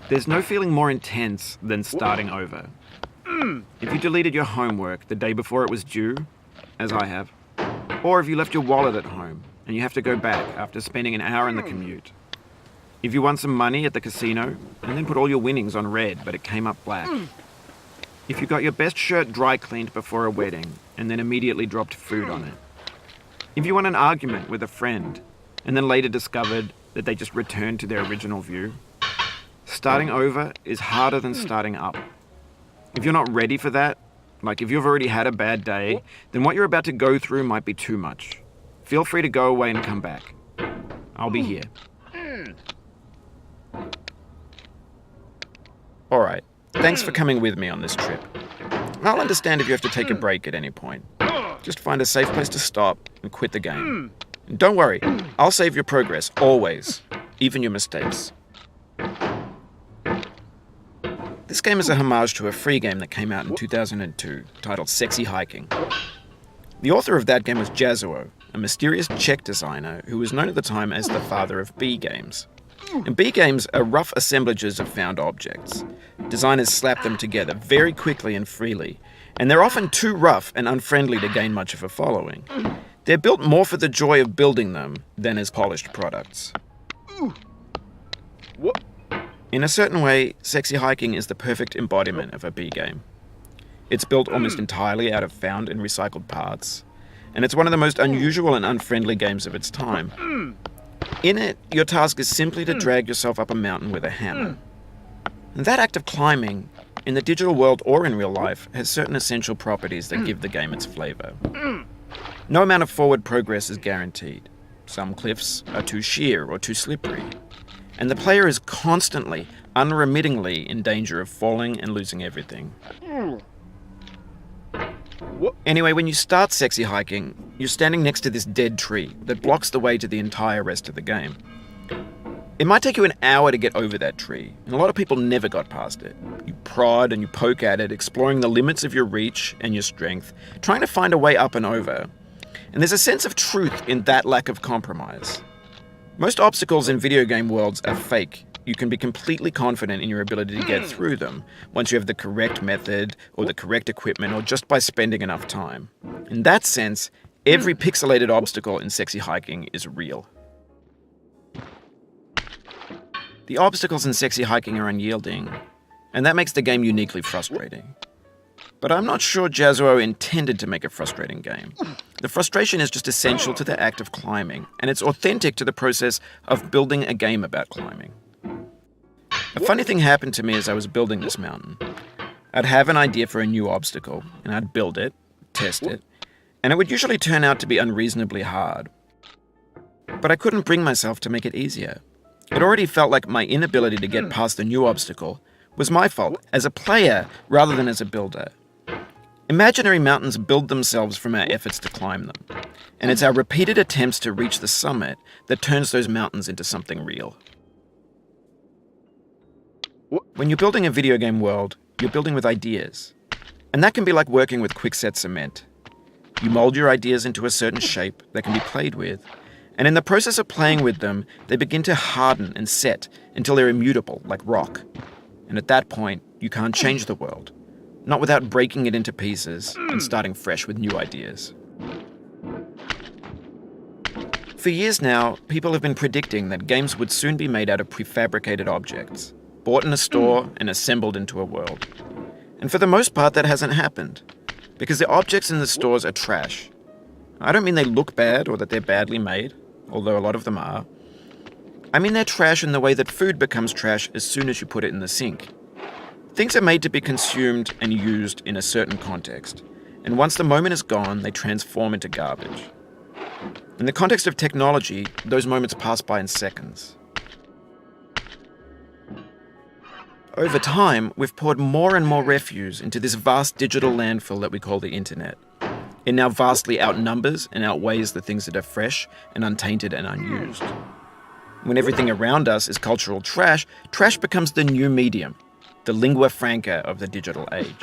There's no feeling more intense than starting over. If you deleted your homework the day before it was due, as I have, or if you left your wallet at home and you have to go back after spending an hour in the commute. If you won some money at the casino and then put all your winnings on red but it came up black. If you got your best shirt dry cleaned before a wedding and then immediately dropped food on it. If you won an argument with a friend and then later discovered that they just returned to their original view. Starting over is harder than starting up. If you're not ready for that, like if you've already had a bad day, then what you're about to go through might be too much. Feel free to go away and come back. I'll be here. Alright, thanks for coming with me on this trip. I'll understand if you have to take a break at any point. Just find a safe place to stop and quit the game. And don't worry, I'll save your progress, always, even your mistakes. This game is a homage to a free game that came out in 2002, titled Sexy Hiking. The author of that game was Jazzuo, a mysterious Czech designer who was known at the time as the father of B games. And B games are rough assemblages of found objects. Designers slap them together very quickly and freely, and they're often too rough and unfriendly to gain much of a following. They're built more for the joy of building them than as polished products. What? In a certain way, Sexy Hiking is the perfect embodiment of a B game. It's built almost entirely out of found and recycled parts, and it's one of the most unusual and unfriendly games of its time. In it, your task is simply to drag yourself up a mountain with a hammer. And that act of climbing, in the digital world or in real life, has certain essential properties that give the game its flavor. No amount of forward progress is guaranteed. Some cliffs are too sheer or too slippery. And the player is constantly, unremittingly in danger of falling and losing everything. Anyway, when you start Sexy Hiking, you're standing next to this dead tree that blocks the way to the entire rest of the game. It might take you an hour to get over that tree, and a lot of people never got past it. You prod and you poke at it, exploring the limits of your reach and your strength, trying to find a way up and over. And there's a sense of truth in that lack of compromise. Most obstacles in video game worlds are fake. You can be completely confident in your ability to get through them once you have the correct method or the correct equipment or just by spending enough time. In that sense, every pixelated obstacle in Sexy Hiking is real. The obstacles in Sexy Hiking are unyielding, and that makes the game uniquely frustrating. But I'm not sure Jazzuo intended to make a frustrating game. The frustration is just essential to the act of climbing, and it's authentic to the process of building a game about climbing. A funny thing happened to me as I was building this mountain. I'd have an idea for a new obstacle, and I'd build it, test it, and it would usually turn out to be unreasonably hard. But I couldn't bring myself to make it easier. It already felt like my inability to get past the new obstacle was my fault as a player rather than as a builder. Imaginary mountains build themselves from our efforts to climb them, and it's our repeated attempts to reach the summit that turns those mountains into something real. When you're building a video game world, you're building with ideas, and that can be like working with quickset cement. You mold your ideas into a certain shape that can be played with, and in the process of playing with them, they begin to harden and set until they're immutable, like rock. And at that point, you can't change the world. Not without breaking it into pieces and starting fresh with new ideas. For years now, people have been predicting that games would soon be made out of prefabricated objects, bought in a store and assembled into a world. And for the most part, that hasn't happened, because the objects in the stores are trash. I don't mean they look bad or that they're badly made, although a lot of them are. I mean they're trash in the way that food becomes trash as soon as you put it in the sink. Things are made to be consumed and used in a certain context, and once the moment is gone, they transform into garbage. In the context of technology, those moments pass by in seconds. Over time, we've poured more and more refuse into this vast digital landfill that we call the internet. It now vastly outnumbers and outweighs the things that are fresh and untainted and unused. When everything around us is cultural trash, trash becomes the new medium, the lingua franca of the digital age.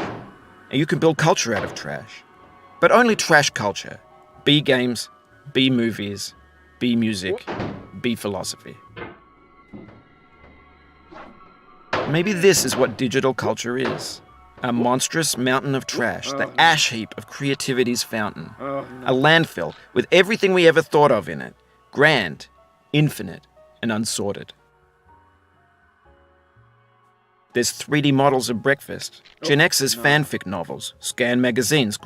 And you can build culture out of trash. But only trash culture. B games, B movies, B music, B philosophy. Maybe this is what digital culture is. A monstrous mountain of trash, the ash heap of creativity's fountain. A landfill with everything we ever thought of in it. Grand, infinite, and unsorted. There's 3D models of breakfast, Gen X's fanfic novels, scan magazines,